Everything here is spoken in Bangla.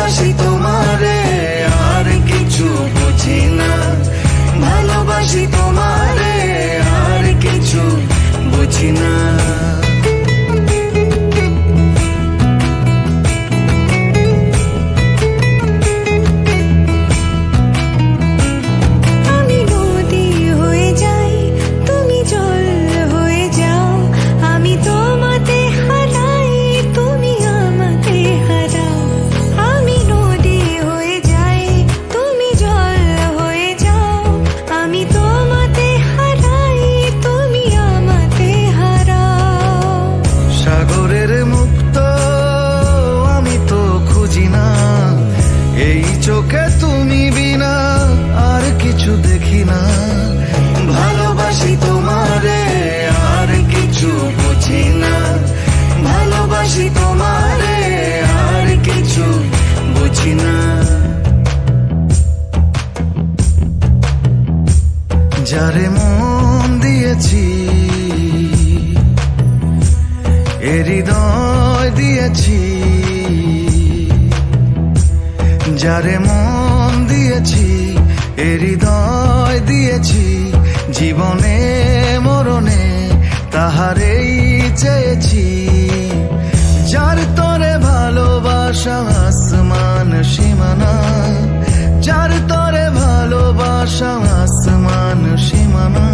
ভালোবাসি তোমারে আর কিছু বুঝি না, ভালোবাসি তোমারে আর কিছু বুঝি না। চোখে তুমি বিনা আর কিছু দেখি না, ভালোবাসি তোমারে আর কিছু বুঝি না, ভালোবাসি তোমারে আর কিছু বুঝি না। যারে মন দিয়েছি এ হৃদয় দিয়েছি, যারে মন দিয়েছি এ হৃদয় দিয়েছি, জীবনে মরণে তাহারেই চেয়েছি। যার তরে ভালোবাসা আসমান সীমানা, যার তরে ভালোবাসা আসমান সীমানা।